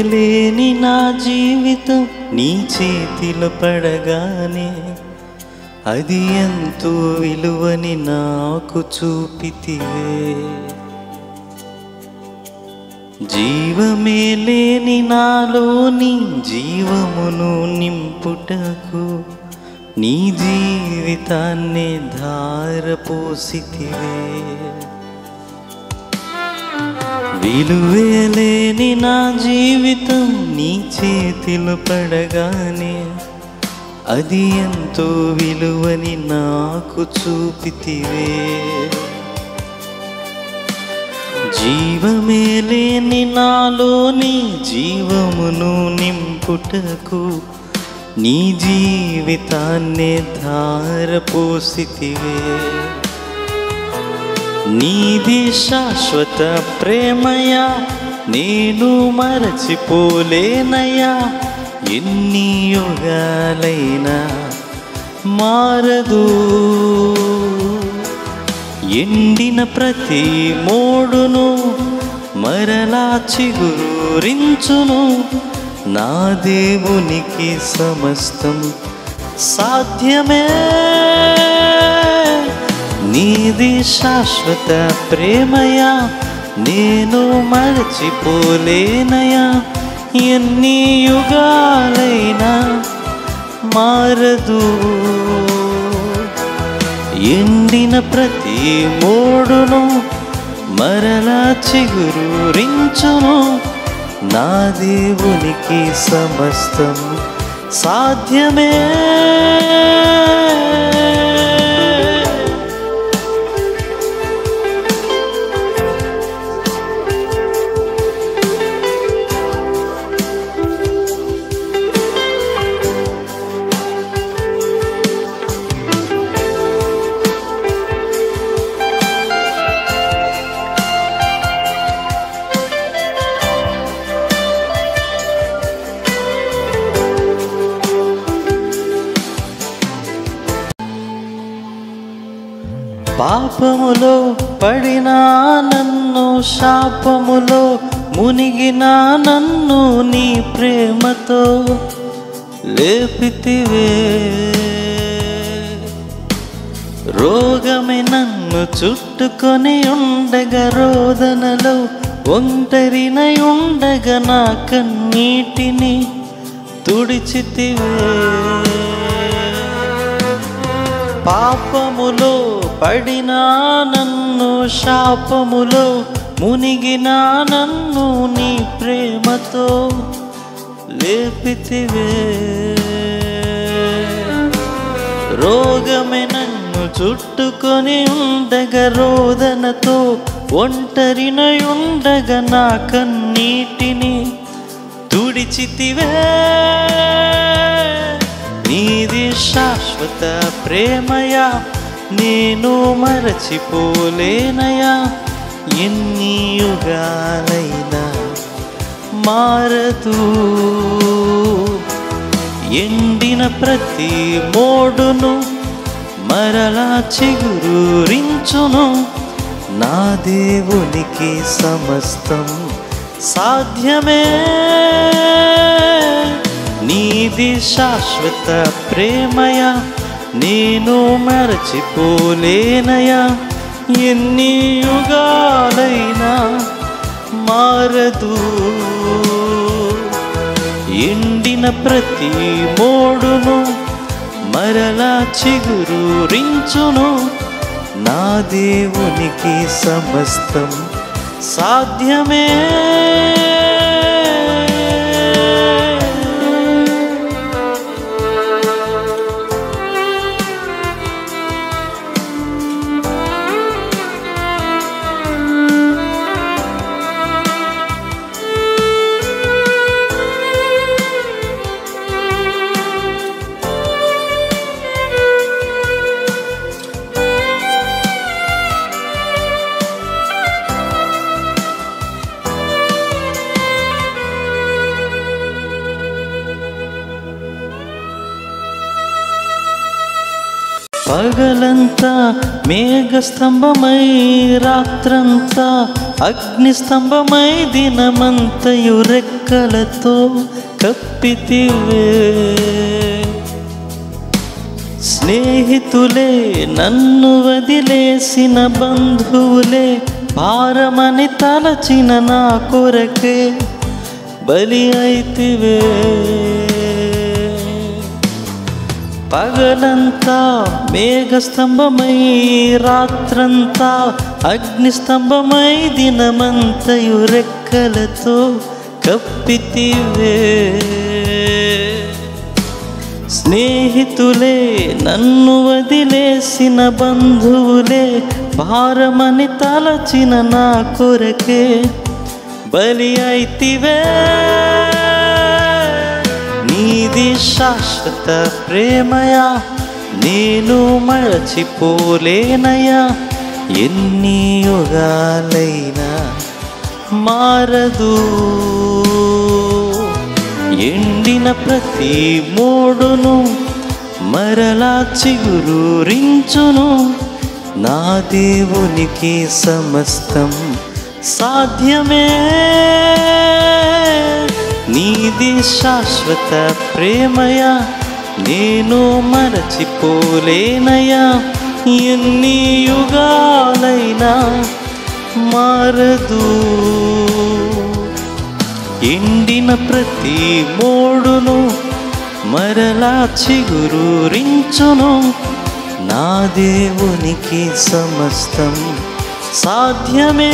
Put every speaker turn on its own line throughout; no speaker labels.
లేని నా జీవితం నీ చేతిలో పడగానే అది ఎంతో విలువని నాకు చూపితివే. జీవమే లేని నాలోని జీవమును నింపుటకు నీ జీవితాన్ని ధారపోసితివే. విలువే లేని నా జీవితం నీ చేతిలో పడగానే అది ఎంతో విలువని నాకు చూపితివే. జీవమే లేని నాలోని జీవమును నింపుటకు నీ జీవితాన్ని ధారపోసితివే. నీది శాశ్వత ప్రేమయా, నేను మరచిపోలేనయ్యా. ఎన్ని యుగాలైనా మారదు. ఎండిన ప్రతి మోడును మరలా చిగురించును. నా దేవునికి సమస్తం సాధ్యమే. నీది శాశ్వత ప్రేమయా, నేను మరచిపోలేనయా. ఎన్ని యుగాలైనా మారదు. ఎండిన ప్రతి మోడును మరలా చిగురించును. నా దేవునికి సమస్తం సాధ్యమే. పాపములో పడినా నన్ను, శాపములో మునిగినా నన్ను నీ ప్రేమతో లేపితివే. రోగమే నన్ను చుట్టుకొని ఉండగా, రోదనలో ఒంటరినై ఉండగా నా కన్నీటిని తుడిచితివే. పాపములో పడినా నన్ను, శాపములో మునిగినా నన్ను నీ ప్రేమతో లేపితివే. రోగమే నన్ను చుట్టుకొని ఉండగా, రోదనతో ఒంటరినై ఉండగా నా కన్నీటిని తుడిచితివే. నీది శాశ్వత ప్రేమయా, నేను మరచిపోలేనయా. ఎన్ని యుగాలైనా మారదు. ఎండిన ప్రతి మోడును మరలా చిగురించును. నా దేవునికి సమస్తం సాధ్యమే. నీది శాశ్వత ప్రేమయా, నేను మరచిపోలేనయా. ఎన్ని యుగాలైనా మారదు. ఎండిన ప్రతి మోడును మరలా చిగురించును. నా దేవునికి సమస్తం సాధ్యమే. పగలంతా మేఘస్తంభమై, రాత్రంతా అగ్నిస్తంభమై, దినమంతయు రెక్కలతో కప్పితివే. స్నేహితులే నన్ను వదిలేసిన బంధువులే, భారమని తలచిన నా కొరకే బలి అయితివే. పగలంతా మేఘస్తంభమై, రాత్రంతా అగ్నిస్తంభమై, దినమంతయు రెక్కలతో కప్పితివే. స్నేహితులే నన్ను వదిలేసిన బంధువులే, భారమని తలచిన నా కొరకే బలి అయితివే. నీది శాశ్వత ప్రేమయా, నేను మరచిపోలేనయా. ఎన్ని యుగాలైనా మారదు. ఎండిన ప్రతి మోడును మరలా చిగురురించును. నా దేవునికి సమస్తం సాధ్యమే. నీది శాశ్వత ప్రేమయా, నేను మరచిపోలేనయా. ఎన్ని యుగాలైనా మారదు. ఎండిన ప్రతి మోడును మరలా చిగురురించును. నా దేవునికి సమస్తం సాధ్యమే.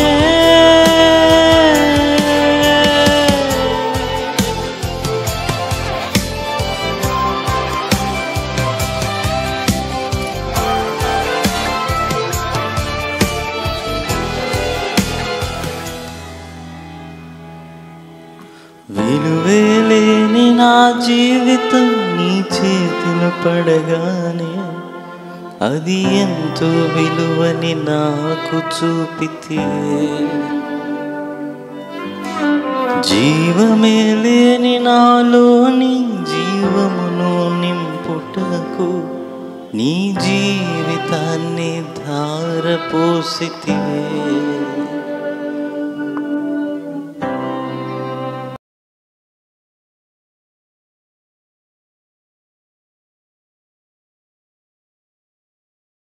విలువేలేని నా జీవితం నీ చేతిలో పడగానే, అది ఎంతో విలువని నాకు చూపితివే. జీవమే లేని నాలోని జీవమును నింపుటకు నీ జీవితాన్ని ధారపోసితివే.